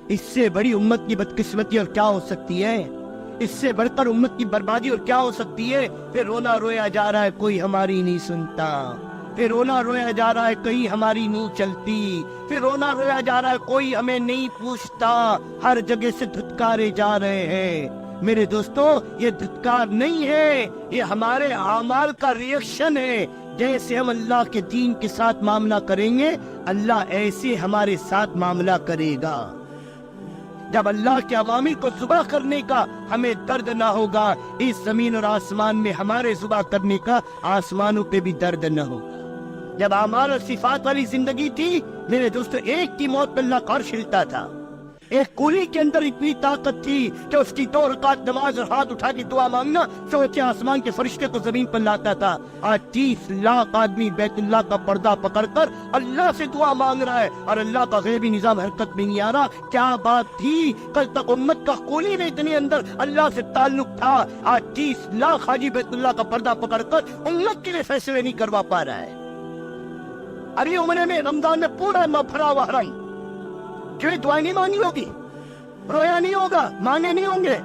اس سے بڑی امت کی بدقسمتی اور کیا ہو سکتی ہے؟ اس سے بڑھ کر امت کی بربادی اور کیا ہو سکتی ہے؟ پھر رونا رویا جا رہا ہے کوئی ہماری نہیں سنتا، پھر رونا رویا جا رہا ہے کہیں ہماری نہیں چلتی، پھر رونا رویا جا رہا ہے کوئی ہمیں نہیں پوچھتا، ہر جگہ سے دھتکارے جا رہے ہیں۔ میرے دوستو، یہ دھتکار نہیں ہے، یہ ہمارے اعمال کا ریئیکشن ہے۔ جیسے ہم اللہ کے دین کے ساتھ معاملہ کریں گے، اللہ ایسے ہمارے ساتھ معاملہ کرے گا۔ جب اللہ کے عوامل کو ذبح کرنے کا ہمیں درد نہ ہوگا، اس زمین اور آسمان میں ہمارے ذبح کرنے کا آسمانوں پہ بھی درد نہ ہوگا۔ جب اعمال اور صفات والی زندگی تھی میرے دوستو، ایک کی موت پہ اللہ کا عرش ہلتا تھا۔ ایک کولی کے اندر اتنی طاقت تھی کہ اس کی 2 رکعت نماز اور ہاتھ اٹھا کے دعا مانگنا سوچے آسمان کے فرشتے کو زمین پر لاتا تھا۔ آج 30 لاکھ آدمی بیت اللہ کا پردہ پکڑ کر اللہ سے دعا مانگ رہا ہے اور اللہ کا غیبی نظام حرکت میں نہیں آ رہا۔ کیا بات تھی؟ کل تک امت کا کولی میں اتنے اندر اللہ سے تعلق تھا، آج 30 لاکھ حاجی بیت اللہ کا پردہ پکڑ کر امت کے لیے فیصلے نہیں کروا پا رہا ہے۔ ابھی عمرے میں رمضان میں پورا بھرا ہوا حرم، کیوں دعائیں نہیں مانگی ہوگی؟ رویا نہیں ہوگا؟ مانے نہیں ہوں گے؟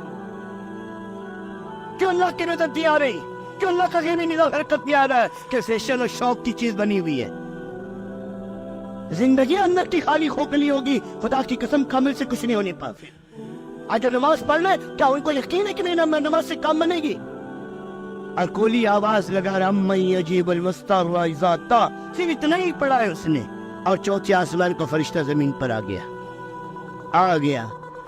کیوں اللہ کی نظر دی آ رہی؟ کیوں اللہ کا غیبی نظام حرکت میں آ رہا ہے؟ کہ فیشن اور شوق کی چیز بنی ہوئی ہے۔ زندگی اندر کی خالی کھوکھلی ہوگی، خدا کی قسم کامل سے کچھ نہیں ہونے پا۔ پھر آج نماز پڑھ لیں، کیا ان کو یقین ہے کہ میری نماز سے کام بنے گی؟ اور کولی آواز لگا رہا امن یجیب المضطر اذا دعا، صرف اتنا ہی پڑھا ہے اس نے، اور چوتھے آسمان کا فرشتہ زمین پر آ گیا۔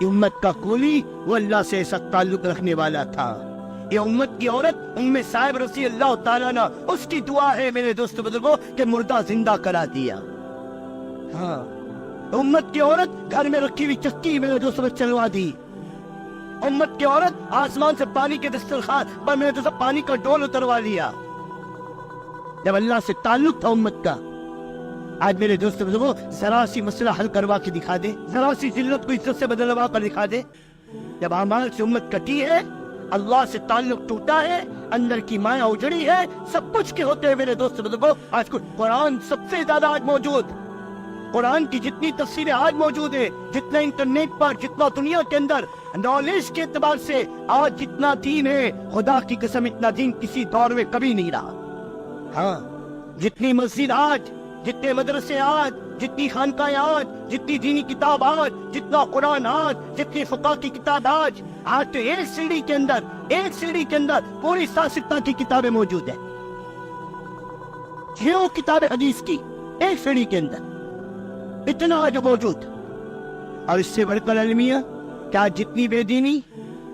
یہ امت کا کولی وہ اللہ سے ایسا تعلق رکھنے والا تھا۔ یہ امت کی عورت ام صاحب رضی اللہ تعالیٰ عنہ، اس کی دعا ہے میرے دوست بزرگوں کہ مردہ زندہ کرا دیا۔ ہاں، امت کی عورت گھر میں رکھی ہوئی چکی میرے دوست چلوا دی۔ امت کی عورت آسمان سے پانی کے دسترخوان پر میرے دوست پانی کا ڈول اتروا لیا۔ جب اللہ سے تعلق تھا امت کا، آج میرے دوست بزرگوں ذرا سی مسئلہ حل کروا کے دکھا دے، ذرا سی ذلت کو عزت سے بدلوا کر دکھا دے۔ جب اعمال سے امت کٹی ہے، اللہ سے تعلق ٹوٹا ہے، اندر کی مایا اجڑی ہے، سب کچھ کے ہوتے ہیں میرے دوست بزرگوں، آج قرآن سب سے زیادہ آج موجود، قرآن کی جتنی تفسیریں آج موجود ہیں، جتنا انٹرنیٹ پر، جتنا دنیا کے اندر نالج کے اعتبار سے آج جتنا دین ہے، خدا کی قسم اتنا دین کسی دور میں کبھی نہیں رہا۔ ہاں، جتنی مسجد آج، جتنے مدرسے آج، جتنی خانقاہیں آج، جتنی دینی کتاب آج، جتنا قرآن آج، جتنی فقہ کی کتاب آج تو ایک سیڑھی کے اندر پوری 7 کی کتابیں موجود ہیں، 6 کتابیں حدیث کی ایک سیڑھی کے اندر، اتنا آج موجود۔ اور اس سے بڑھ کر المیہ کہ آج جتنی بے دینی،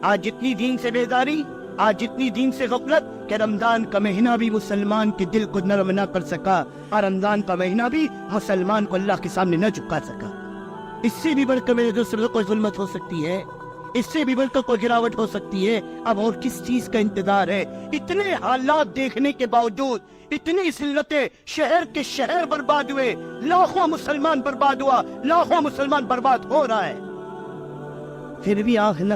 آج جتنی دین سے بیداری، آج جتنی دین سے غفلت، کہ رمضان کا مہینہ بھی مسلمان کے دل کو نرم نہ کر سکا، اور رمضان کا مہینہ بھی مسلمان کو اللہ کے سامنے نہ جھکا سکا۔ اس سے بھی بڑھ کر میرے دوستوں کوئی ظلمت ہو سکتی ہے، اس سے بھی بڑھ کر کوئی گراوٹ ہو سکتی ہے۔ اب اور کس چیز کا انتظار ہے؟ اتنے حالات دیکھنے کے باوجود، اتنی ذلتیں، شہر کے شہر برباد ہوئے، لاکھوں مسلمان برباد ہوا، لاکھوں مسلمان برباد ہو رہا ہے، پھر بھی آنکھ نہ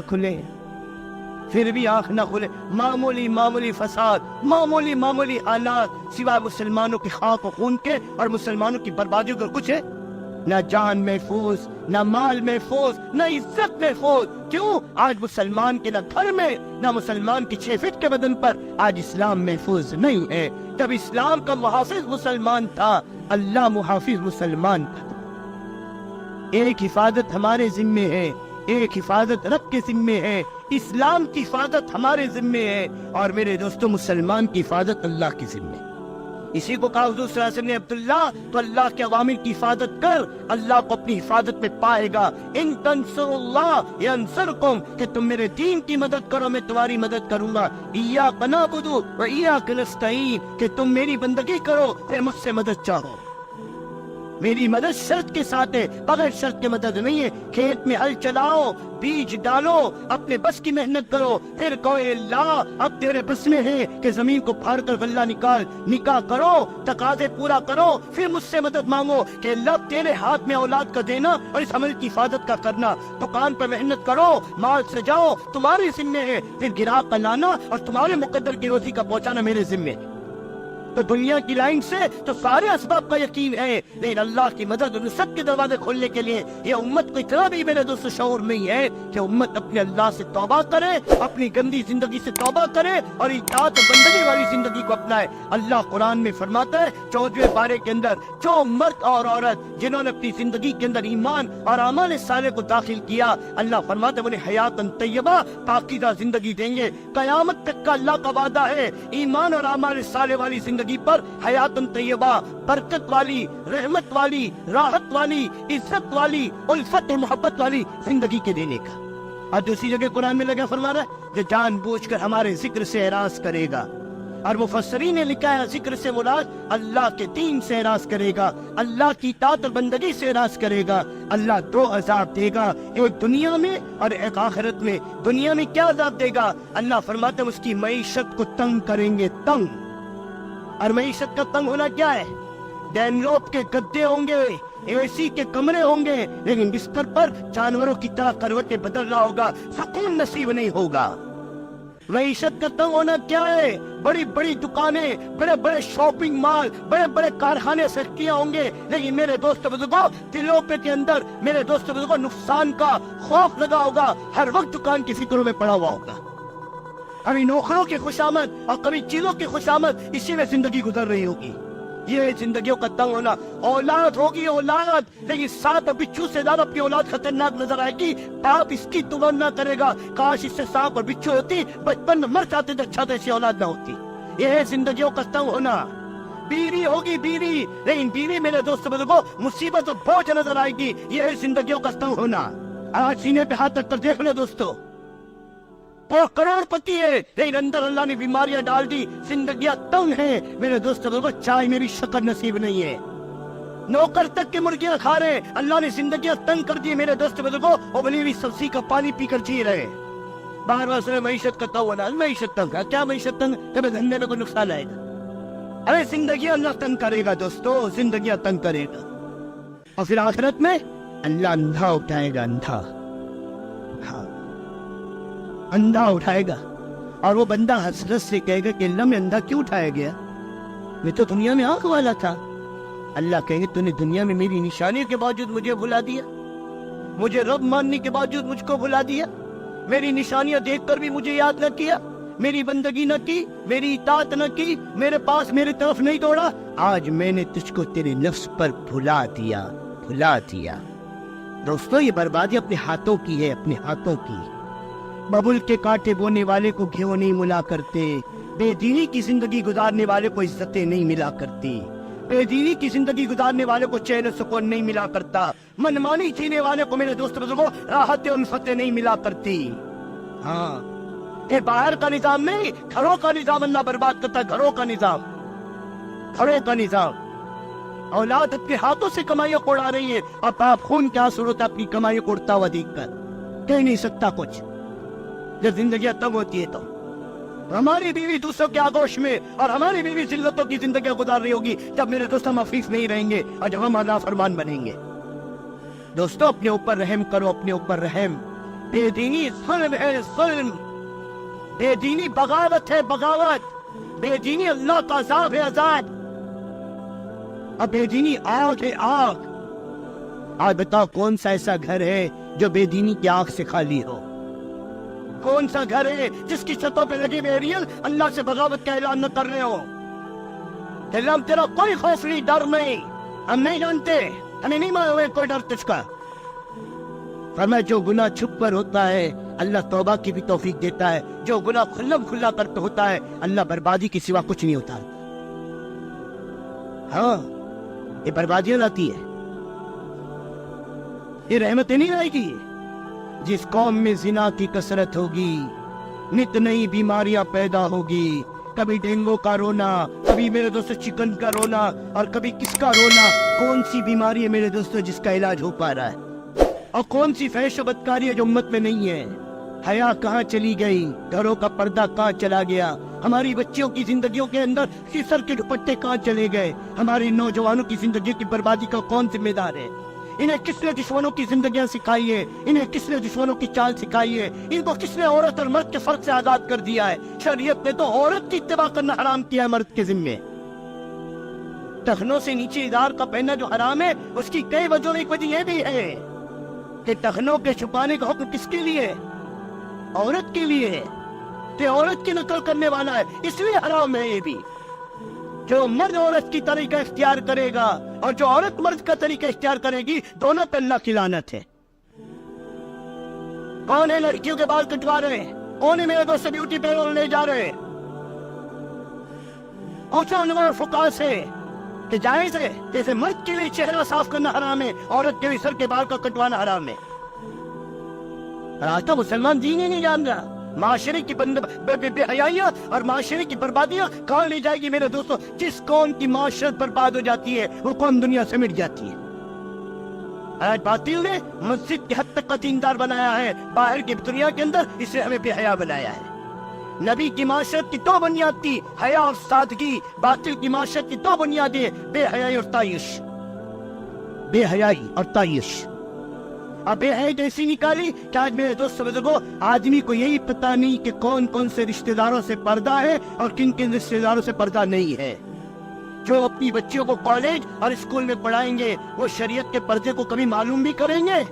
کھلے، معمولی فساد، معمولی حالات، سوائے مسلمانوں کی خاک و خون کے اور مسلمانوں کی بربادیوں کا کچھ ہے؟ نہ جان محفوظ، نہ مال محفوظ، نہ عزت محفوظ۔ کیوں؟ آج مسلمان کے نہ گھر میں، نہ مسلمان کی 6 فٹ کے بدن پر آج اسلام محفوظ نہیں ہے۔ جب اسلام کا محافظ مسلمان تھا، اللہ محافظ مسلمان تھا۔ ایک حفاظت ہمارے ذمے ہے، ایک حفاظت رب کے ذمے ہے، اسلام کی حفاظت ہمارے ذمے ہے، اور میرے دوستوں مسلمان کی حفاظت اللہ کے ذمے ہے۔ اسی کو کہا حضور صلی اللہ علیہ وسلم نے، عبداللہ تو اللہ کے عوامل کی حفاظت کر، اللہ کو اپنی حفاظت میں پائے گا۔ ان تنصروا اللہ ینصرکم، کہ تم میرے دین کی مدد کرو میں تمہاری مدد کروں گا۔ ایاک نعبد و ایاک نستعین، کہ تم میری بندگی کرو پھر مجھ سے مدد چاہو۔ میری مدد شرط کے ساتھ ہے، بغیر شرط کے مدد نہیں ہے۔ کھیت میں ہل چلاؤ، بیج ڈالو، اپنے بس کی محنت کرو، پھر کہو اے اللہ اب تیرے بس میں ہے کہ زمین کو پھاڑ کر غلہ نکال، نکاح کرو، تقاضے پورا کرو، پھر مجھ سے مدد مانگو کہ اللہ تیرے ہاتھ میں اولاد کا دینا اور اس عمل کی حفاظت کا کرنا۔ دکان پر محنت کرو، مال سجاؤ، تمہارے ذمے ہے، پھر گراہک کا لانا اور تمہارے مقدر کی روزی کا پہنچانا میرے ذمے ہے۔ تو دنیا کی لائن سے تو سارے اسباب کا یقین ہے، لیکن اللہ کی مدد اور سب کے دروازے کھولنے کے لیے یہ امت کو اتنا بھی میرے دوست شعور نہیں ہے کہ امت اپنے اللہ سے توبہ کرے، اپنی گندی زندگی سے توبہ کرے اور اطاعت بندگی والی زندگی کو اپنائے۔ اللہ قرآن میں فرماتا ہے 14ویں پارے کے اندر، جو مرد اور عورت جنہوں نے اپنی زندگی کے اندر ایمان اور اعمال صالح کو داخل کیا، اللہ فرماتا ہے انہیں حیات طیبہ پاکیزہ زندگی دیں گے۔ قیامت تک کا اللہ کا وعدہ ہے ایمان اور اعمال صالح والی زندگی پر حیات طیبہ، برکت والی، رحمت والی، راحت والی، عزت والی، الفت محبت والی زندگی کے دینے کا۔ اور دوسری جگہ قرآن میں لگا فرما رہا ہے جو جان بوجھ کر ہمارے ذکر سے اعراض کرے گا، اور مفسرین نے لکھا ہے ذکر سے مراد اللہ کے دین سے اعراض کرے گا، اللہ کی اطاعت اور بندگی سے اعراض کرے گا، اللہ دو عذاب دے گا، ایک دنیا میں اور ایک آخرت میں۔ دنیا میں کیا عذاب دے گا؟ اللہ فرماتے ہیں اس کی معیشت کو تنگ کریں گے، تنگ۔ اور معیشت کا تنگ ہونا کیا ہے؟ ڈینلوپ کے گدے ہوں گے، اے سی کے کمرے ہوں گے، لیکن بستر پر جانوروں کی طرح کروٹیں بدل رہا ہوگا، سکون نصیب نہیں ہوگا۔ معیشت کا تنگ ہونا کیا ہے؟ بڑی بڑی دکانیں، بڑے بڑے شاپنگ مال، بڑے بڑے کارخانے، فیکٹریاں ہوں گے، لیکن میرے دوست بزرگوں دلوں پہ کے اندر میرے دوست بزرگوں نقصان کا خوف لگا ہوگا، ہر وقت دکان کی فکروں میں پڑا ہوا ہوگا، کبھی نوکروں کی خوشامد اور کبھی چیزوں کی خوشامد، اسی میں زندگی گزر رہی ہوگی۔ یہ زندگیوں کا تنگ ہونا۔ اولاد ہوگی اولاد، لیکن سانپ اور بچھو سے زیادہ اپنی اولاد خطرناک نظر آئے گی، باپ اس کی دعا نہ کرے گا کاش اس سے سانپ اور بچھو ہوتی، بچپن میں مر جاتے تو اچھا تھا ایسی اولاد نہ ہوتی۔ یہ ہے زندگیوں کا تنگ ہونا۔ بیوی ہوگی بیوی، لیکن بیوی میرے دوست بزرگوں مصیبت اور بوجھ نظر آئے گی، یہ ہے زندگیوں کا تنگ ہونا۔ آج سینے پہ ہاتھ رکھ کر دیکھ لے دوستو، وہ کروڑ پتی ہے لیکن اندر اللہ نے بیماریاں ڈال دی، زندگیاں تنگ ہیں میرے دوست بزرگوں، چائے میری شکر نصیب نہیں ہے، نوکر تک کے مرغیاں کھا رہے، اللہ نے زندگیاں تنگ کر دی میرے دوست بزرگوں، ابلی ہوئی سبزی کا پانی پی کر جی رہے۔ بار بار سے معیشت کا تنگ ہونا، معیشت تنگ ہے کیا؟ معیشت تنگ کبھی دھندے میں کوئی نقصان آئے گا؟ ارے زندگیاں اللہ تنگ کرے گا دوستو، زندگیاں تنگ کرے گا، اور پھر آخرت میں اللہ اندھا اٹھائے گا، اندھا، ہاں اندھا اٹھائے گا، اور وہ بندہ حسرت سے کہے گا کہ اللہ میں اندھا کیوں اٹھایا گیا؟ میں تو دنیا میں آنکھ والا تھا۔ اللہ کہیں گے تو نے دنیا میں میری نشانیوں کے باوجود مجھے بھلا دیا، مجھے رب ماننے کے باوجود مجھ کو بھلا دیا، میری نشانیاں دیکھ کر بھی مجھے یاد نہ کیا، میری بندگی نہ کی، میری اطاعت نہ کی، میرے پاس میری طرف نہیں دوڑا، آج میں نے تجھ کو تیرے نفس پر بھلا دیا، بھلا دیا۔ دوستو یہ بربادی اپنے ہاتھوں کی ہے، اپنے ہاتھوں کی۔ ببل کے کانٹے بونے والے کو گھیو نہیں ملا کرتے، بے دینی کی زندگی گزارنے والے کو عزتیں نہیں ملا کرتی، بے دینی کی زندگی گزارنے والے کو چین و سکون نہیں ملا کرتا، منمانی جینے والے کو میرے دوست بزرگوں راحت و الفتیں نہیں ملا کرتی۔ ہاں یہ باہر کا نظام نہیں، گھروں کا نظام اللہ برباد کرتا ہے، گھروں کا نظام، گھروں کا نظام۔ اولاد اپنے ہاتھوں سے کمائیاں کوڑا رہی ہے، اور باپ خون کیا صورت ہے اپنی کمائیاں کوڑتا ہوا دیکھ کر، کہہ نہیں سکتا کچھ۔ جب زندگیاں تنگ ہوتی ہے تو ہماری بیوی دوسروں کے آگوش میں اور ہماری بیوی ذلتوں کی زندگیاں گزار رہی ہوگی، جب میرے دوست ہم عفیف نہیں رہیں گے اور جب ہم نافرمان بنیں گے۔ دوستو اپنے اوپر رحم کرو، اپنے اوپر رحم۔ بے دینی ظلم ہے، ظلم، بے دینی بغاوت ہے، بغاوت، بے دینی اللہ کا عذاب ہے، عذاب، اور بے دینی آگ ہے، آگ۔ آج بتاؤ کون سا ایسا گھر ہے جو بے دینی کی آگ سے خالی ہو؟ کون سا گھر ہے جس کی چھتوں پہ لگے ہوئے ایریل اللہ سے بغاوت کا اعلان نہ کر رہے ہو؟ ہم تیرا کوئی خوف نہیں، ڈر نہیں، ہم نہیں جانتے، ہمیں نہیں معلوم ہے کوئی ڈر تجھ کا۔ فرمایا جو گناہ چھپ کر ہوتا ہے اللہ توبہ کی بھی توفیق دیتا ہے، جو گناہ کھلم کھلا کر کے ہوتا ہے اللہ بربادی کے سوا کچھ نہیں ہوتا۔ ہاں یہ بربادیاں لاتی ہے، یہ رحمتیں نہیں لائے گی۔ جس قوم میں زنا کی کثرت ہوگی نت نئی بیماریاں پیدا ہوگی، کبھی ڈینگو کا رونا، کبھی میرے دوست چکن کا رونا، اور کبھی کس کا رونا۔ کون سی بیماری ہے میرے دوستو جس کا علاج ہو پا رہا ہے؟ اور کون سی فحش و بدکاری ہے جو امت میں نہیں ہے؟ حیا کہاں چلی گئی؟ گھروں کا پردہ کہاں چلا گیا؟ ہماری بچیوں کی زندگیوں کے اندر خسر کے دوپٹے کہاں چلے گئے؟ ہماری نوجوانوں کی زندگی کی بربادی کا کون ذمہ دار ہے؟ انہیں کس نے دشمنوں کی زندگیاں سکھائی ہے؟ انہیں کس نے دشمنوں کی چال سکھائی ہے؟ ان کو کس نے عورت اور مرد کے فرق سے آزاد کر دیا ہے؟ شریعت نے تو عورت کی اتباع کرنا حرام کیا ہے مرد کے ذمے۔ टखनों से नीचे इदार का पहनना जो हराम है, उसकी कई वजहों, एक वजह यह भी है कि टखनों के छुपाने का हुक्म किसके लिए? औरत के लिए। तो औरत की नकल करने वाला है, इसलिए हराम है ये भी। जो मर्द औरत की तरीका इख्तियार करेगा और जो औरत मर्द का तरीका इख्तियार करेगी, दोनों पे अल्लाह की लानत है। कौन है लड़कियों के बाल कटवा रहे हैं? कौन है मेरे दोस्त ब्यूटी पार्लर ले जा रहे हैं? पूछो उन्होंने फुकाहा से कि जायज है जैसे मर्द के लिए चेहरा साफ करना हराम है, औरत के लिए सर के बाल का कटवाना हराम है। आज तो मुसलमान दीन ही नहीं जान रहा। माशरे की बेहयाइयाँ और माशरे की बर्बादियाँ कहाँ ले जाएगी मेरे दोस्तों? जिस कौम की माशरत बर्बाद हो जाती है, वो कौम दुनिया से मिट जाती है। आज बातिल ने मस्जिद की हद तक का दीनदार बनाया है, बाहर की दुनिया के अंदर इसे हमें बेहया बनाया है। नबी की माशरत की दो बुनियाद थी, हया और सादगी। बातिल की माशरत की दो बुनियादें, बेहयाई और तायुश। बेहयाई और तायुश। अब बेहयाई ऐसी निकाली कि आज मेरे दोस्त बुजुर्गों, आदमी को यही पता नहीं कि कौन कौन से रिश्तेदारों से पर्दा है और किन किन रिश्तेदारों से पर्दा नहीं है। जो अपनी बच्चियों को कॉलेज और स्कूल में पढ़ाएंगे, वो शरीयत के पर्दे को कभी मालूम भी करेंगे?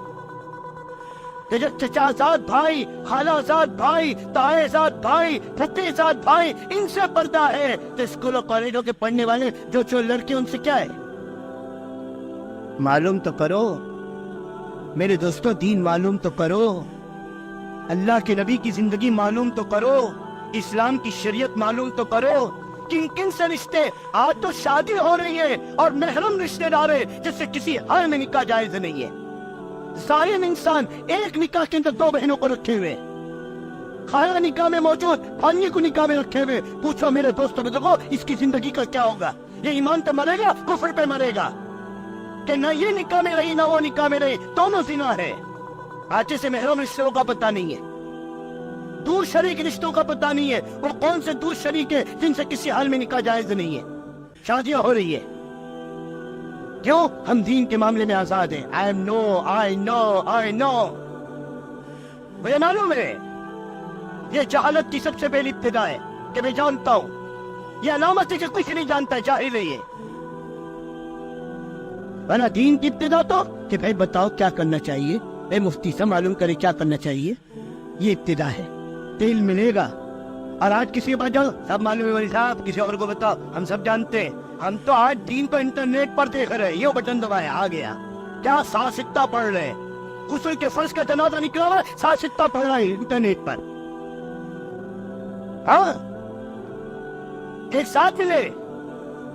चचाजाद भाई, खालाजाद भाई, ताएजाद भाई, फतेजाद भाई, इनसे पर्दा है। तो स्कूल और कॉलेजों के पढ़ने वाले जो लड़के, उनसे क्या है? मालूम तो करो मेरे दोस्तों, दीन मालूम तो करो, अल्लाह के नबी की जिंदगी मालूम तो करो, इस्लाम की शरीयत मालूम तो करो। किन किन से रिश्ते, आज तो शादी हो रही है और महरम रिश्तेदार है, जिससे किसी हाल में निकाह जायज नहीं है। जालिम इंसान एक निकाह के अंदर दो बहनों को रखे हुए, खाला निकाह में मौजूद, भांजी को निकाह में रखे हुए। पूछो मेरे दोस्तों बुजुर्गों, इसकी जिंदगी का क्या होगा? ये ईमान पे मरेगा, कुफ्र पे मरेगा, कि ना ये निकाह में रही ना वो निकाह में रही, दोनों जिना है। आज से महरम रिश्तों का पता नहीं है, दूर शरीक रिश्तों का पता नहीं है। वो कौन से दूर शरीक है जिनसे किसी हाल में निकाह जायज नहीं है? शादियां हो रही है, क्यों? हम दीन के मामले में आजाद हैं। आई नो मुझे मालूम है ये जहालत की सबसे पहली इब्तिदा है कि मैं जानता हूं। ये अलामत है कि कुछ नहीं जानता है, जाहिल है ये। वरना दीन की इब्तिदा तो कि भाई बताओ क्या करना चाहिए, भाई मुफ्ती से मालूम करे क्या करना चाहिए, ये इब्तिदा है। तेल मिलेगा। और आज किसी के पास जाओ, सब मालूम है, साहब किसी और को बताओ, हम सब जानते हैं। हम तो आज दीन को इंटरनेट पर देख रहे हैं, ये बटन दबाया आ गया। क्या सासिकता पढ़ रहे हैं? गुस्ल के फर्ज का जनाजा निकला हुआ, सासिकता पढ़ रहा है इंटरनेट पर। हाँ, एक साथ मिले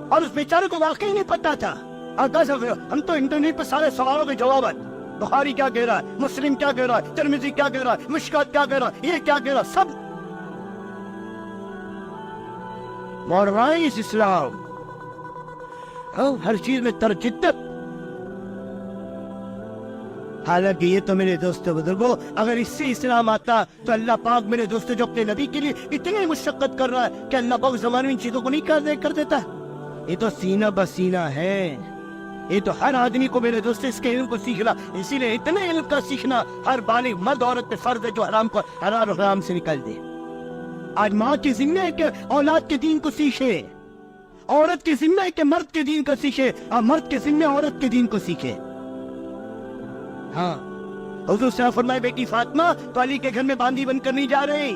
और उस बेचारे को वाकई नहीं पता था। हम तो इंटरनेट पर सारे सवालों के जवाब, बुखारी क्या कह रहा है, मुस्लिम क्या कह रहा है, तिरमिज़ी क्या कह रहा है, मिशकात क्या कह रहा है, ये क्या कह रहा है, सब मॉडर्नाइज इस्लाम। हर चीज में तरजिद्दत। हालांकि ये तो मेरे दोस्तों बुजुर्गों, अगर इससे इस्लाम आता तो अल्लाह पाक मेरे दोस्तों जो अपने नबी के लिए इतनी मुशक्कत कर रहा है कि अल्लाह पाक ज़माने में इन चीजों को नहीं कर देता। ये तो सीना बसीना है। ये तो हर आदमी को मेरे दोस्तों इसके इल्म को सीखना, इसीलिए इतने इल्म का सीखना हर बालिग मर्द औरत पे फर्ज है जो हराम को हलाल और हराम से निकाल दे। आज माँ की जिम्मे है कि औलाद के दीन को सीखे, औरत के जिम्मे है कि मर्द के दीन को सीखे, और मर्द के जिम्मे औरत के दीन को सीखे। हाँ, हुजूर साहब फरमाए बेटी फातिमा तो अली के घर में बांदी बनकर नहीं जा रही,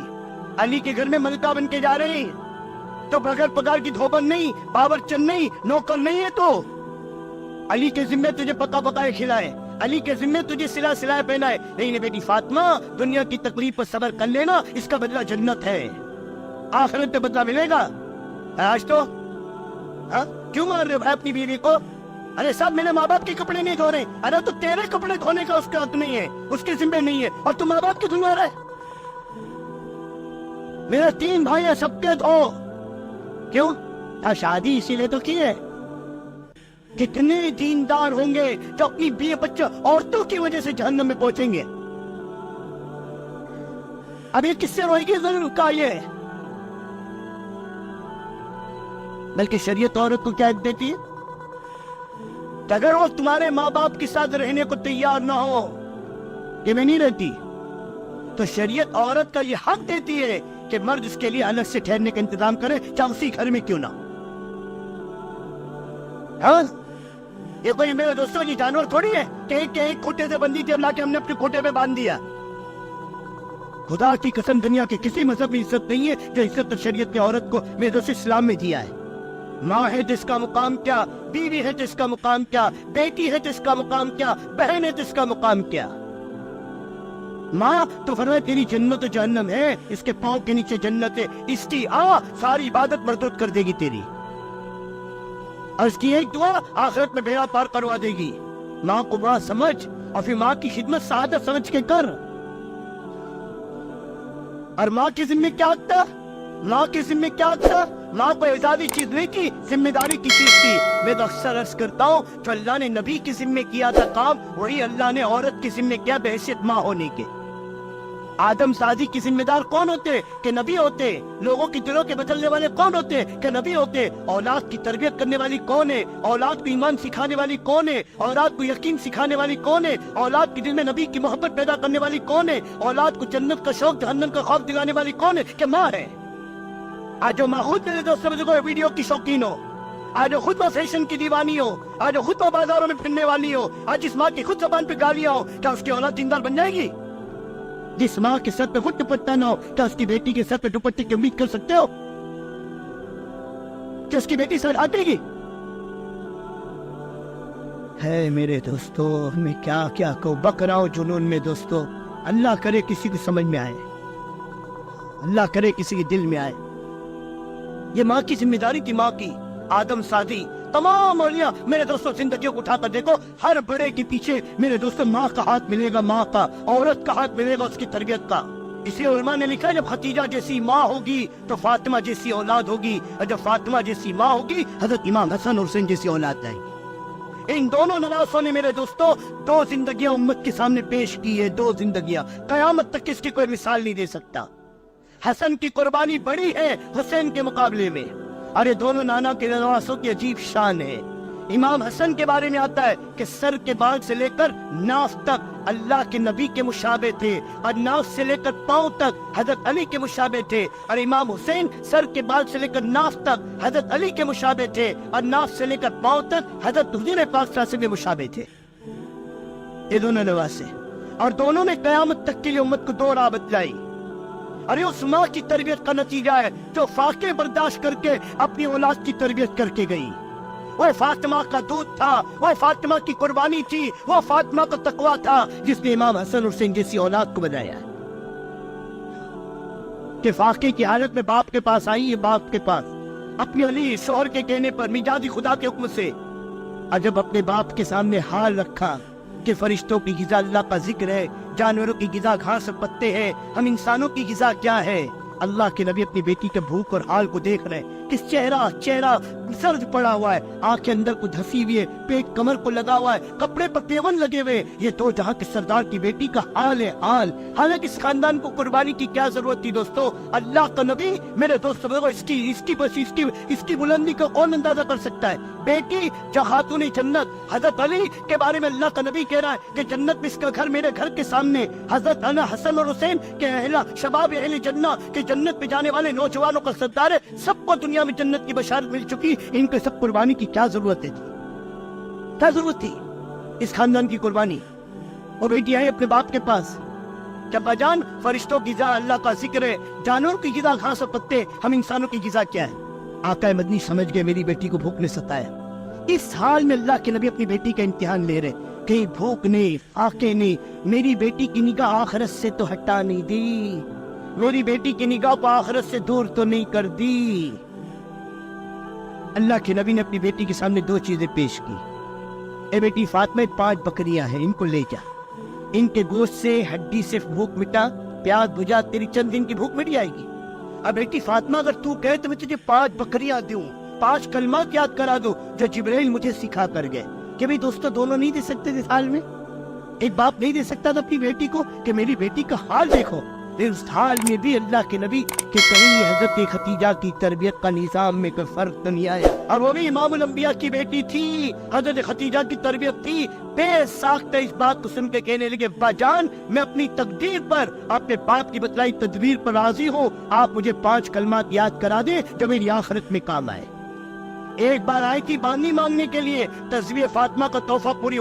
अली के घर में मलका बन के जा रही। तो बगैर पगार की धोबन नहीं, बावर्चन नहीं, नौकर नहीं है। तो अली के जिम्मे तुझे पका पकाए खिलाए, अली के जिम्मे तुझे सिला सिलाए पहनाए। नहीं बेटी फातिमा, दुनिया की तकलीफ पर सब्र कर लेना, इसका बदला जन्नत है, आखिरत में बदला मिलेगा। आज तो क्यों मार रहे हो भाई अपनी बीवी को? अरे साहब मेरे माँ बाप के कपड़े नहीं धो रहे। अरे तो तेरे कपड़े धोने का उसका हक नहीं है, उसके जिम्मे नहीं है, और तुम माँ बाप की धुलवा रहे। मेरे 3 भाई है, सबके धो। क्यों? शादी इसीलिए तो की है। कितने दीनदार होंगे जो अपनी बीवी बच्चे औरतों की वजह से जहन्नम में पहुंचेंगे। अब ये किससे रोएगी ज़ुल्म का? ये बल्कि शरीयत औरत को क्या देती है कि अगर वो तुम्हारे माँ बाप के साथ रहने को तैयार ना हो कि मैं नहीं रहती, तो शरीयत औरत का ये हक देती है कि मर्द उसके लिए अलग से ठहरने का इंतजाम करे, चाहे उसी घर में क्यों ना। हाँ? ये कोई मेरे दोस्तों की जानवर थोड़ी है कि एक खूंटे से बंधी थी, अल्लाह के हमने अपने खूंटे पे बांध दिया। खुदा की कसम दुनिया के किसी मजहब में इज्जत नहीं है जो इज्जत शरीयत ने औरत को मेरे दोस्त इस्लाम में दिया है। माँ है जिसका मुकाम क्या, बीवी है जिसका मुकाम क्या, बेटी है जिसका मुकाम क्या, बहन है जिसका मुकाम क्या। माँ तो फरमाए तेरी जन्नत जहन्नम है, इसके पाँव के नीचे जन्नत है, इसकी सारी इबादत मरदूद कर देगी तेरी, और इसकी एक दुआ आखिरत में बेड़ा पार करवा देगी। माँ को माँ समझ और फिर माँ की खिदमत सादत समझ के कर। और माँ के जिम्मे क्या था, माँ के जिम्मे क्या था, माँ को एजादी चीज नहीं थी, जिम्मेदारी की चीज थी। मैं तो अक्सर अर्ज करता हूँ जो अल्लाह ने नबी के जिम्मे किया था काम, वही अल्लाह ने औरत के जिम्मे किया बहैसियत माँ होने के। आदम सादी की जिम्मेदार कौन होते कि नबी होते, लोगों की दिलों के बदलने वाले कौन होते कि नबी होते, औलाद की तरबियत करने वाली कौन है, औलाद को ईमान सिखाने वाली कौन है, औलाद को यकीन सिखाने वाली कौन है, औलाद के दिल में नबी की मोहब्बत पैदा करने वाली कौन है, औलाद को जन्नत का शौक जहन्नम का खौफ दिलाने वाली कौन है कि माँ है। आज जो माँ खुद मेरे दोस्तों को वीडियो की शौकीन हो, आज खुद फैशन की दीवानी हो, आज खुद बाजारों में फिरने वाली हो, आज इस माँ की खुद जबान पे गालियां हो, क्या उसकी औलाद दीनदार बन जाएगी? जिस माँ के सर पे खुद दुपट्टा ना हो, क्या उसकी बेटी के सर पे दुपट्टे की उम्मीद कर सकते हो? क्या उसकी बेटी सर आटेगी? है मेरे दोस्तों, मैं क्या क्या कहूँ, बक रहा हूँ जुनून में दोस्तों। अल्लाह करे किसी को समझ में आए, अल्लाह करे किसी के दिल में आए। ये माँ की जिम्मेदारी थी, माँ की। आदम सादी तमाम औलिया मेरे दोस्तों जिंदगियों को उठाकर देखो, हर बड़े के पीछे मेरे दोस्तों माँ का हाथ मिलेगा, माँ का, औरत का हाथ मिलेगा उसकी तरबियत का। इसे उलमा ने लिखा है जब खतीजा जैसी माँ होगी तो फातिमा जैसी औलाद होगी, और जब फातिमा जैसी माँ होगी हजरत इमाम हसन और हुसैन जैसी औलाद आएगी। इन दोनों नवासों ने मेरे दोस्तों दो जिंदगियां उम्मत के सामने पेश की है, दो जिंदगियां, कयामत तक इसकी कोई मिसाल नहीं दे सकता। हसन की कुर्बानी बड़ी है हुसैन के मुकाबले में, और ये दोनों नाना के नवासों की अजीब शान है। इमाम हसन के बारे में आता है कि सर के बाल से लेकर नाफ तक अल्लाह के नबी के मुशाबे थे, और नाफ से लेकर पांव तक हजरत अली के मुशाबे थे। और इमाम हुसैन सर के बाल से लेकर नाफ तक हजरत अली के मुशाबे थे, और नाफ से लेकर पांव तक हजरत हुजूर पाक सल्लल्लाहु अलैहि वसल्लम के मुशाबे थे। ये दोनों नवासे, और दोनों ने कयामत तक के लिए उम्मत को दो राह बतलाई। अरे उस माँ की तरबियत का नतीजा है जो फाके बर्दाश्त करके अपनी औलाद की तरबियत करके गई। वो फातिमा का दूध था, वो फातिमा की कुर्बानी थी, वो फातिमा का तकवा था जिसने इमाम हसन हुसैन जैसी औलाद को बनाया। कि फाके की हालत में बाप के पास आई है, बाप के पास अपने अली शोहर के कहने पर मिजाजी खुदा के हुक्म से, और जब अपने बाप के सामने हाल रखा कि फरिश्तों की गिज़ा अल्लाह का जिक्र है, जानवरों की गिज़ा घास और पत्ते हैं, हम इंसानों की गिज़ा क्या है। अल्लाह के नबी अपनी बेटी के भूख और हाल को देख रहे हैं कि चेहरा सर्द पड़ा हुआ है, आंखें अंदर को धसी हुई है, पेट कमर को लगा हुआ है, कपड़े पर तेवन लगे हुए। ये दो जहां के सरदार की बेटी का हाल है हाल। हालांकि इस खानदान को कुर्बानी की क्या जरूरत थी दोस्तों? अल्लाह का नबी मेरे दोस्तों इसकी बुलंदी को कौन अंदाजा कर सकता है? बेटी जो खातून जन्नत हजरत अली के बारे में अल्लाह का नबी कह रहा है कि जन्नत में इसका घर मेरे घर के सामने, हजरत हसन और हुसैन के अहला शबाब अहले जन्नत के जन्नत पे जाने वाले नौजवानों का सरदार है, सबको दुनिया में जन्नत की बशारत मिल चुकी, इनके सब कुर्बानी की क्या जरूरत है? क्या जरूरत थी इस खानदान की कुर्बानी? और बेटी आई अपने बाप के पास, जब बजान फरिश्तों की गिज़ा अल्लाह का जिक्र है, जानवरों की गिज़ा घास और पत्ते, हम इंसानों की गिज़ा क्या है? आका मदनी समझ गए मेरी बेटी को भूख ने सताया। इस हाल में अल्लाह के नबी अपनी बेटी का इम्तिहान ले रहे, कहीं भूख ने आके ने मेरी बेटी की निगाह आखिरत से तो हटा नहीं दी, मेरी बेटी की निगाह को आखिरत से दूर तो नहीं कर दी। अल्लाह के नबी ने अपनी बेटी के सामने दो चीजें पेश की। ए बेटी फातिमा, 5 बकरियां हैं, इनको ले जा, इनके गोश्त से हड्डी से भूख मिटा, प्यास बुझा, तेरी चंद दिन की भूख मिट जाएगी। अब बेटी फातिमा अगर तू कहे तो मैं तुझे 5 बकरियां दूं, 5 कलमात याद करा दूं जो जिब्राइल मुझे सिखा कर गए। कि भाई दोस्तों दोनों नहीं दे सकते इस हाल में? एक बाप नहीं दे सकता था अपनी बेटी को कि मेरी बेटी का हाल देखो। इस हाल में भी अल्लाह के नबी के कहीं हजरत खतीजा की तरबियत का निजाम में कोई फर्क तो नहीं आया। और वो भी इमामुल अंबिया की बेटी थी, हजरत खतीजा की तरबियत थी। बेसाख्ता इस बात को सुन के कहने लगे, बाजान मैं अपनी तकदीर पर, अपने बाप की बतलाई तदबीर पर राजी हूँ, आप मुझे 5 कलमात याद करा दे जो मेरी आखिरत में काम आए। ایک بار آئی تھی باندھی مانگنے کے لیے تصویر فاطمہ کا تحفہ پوری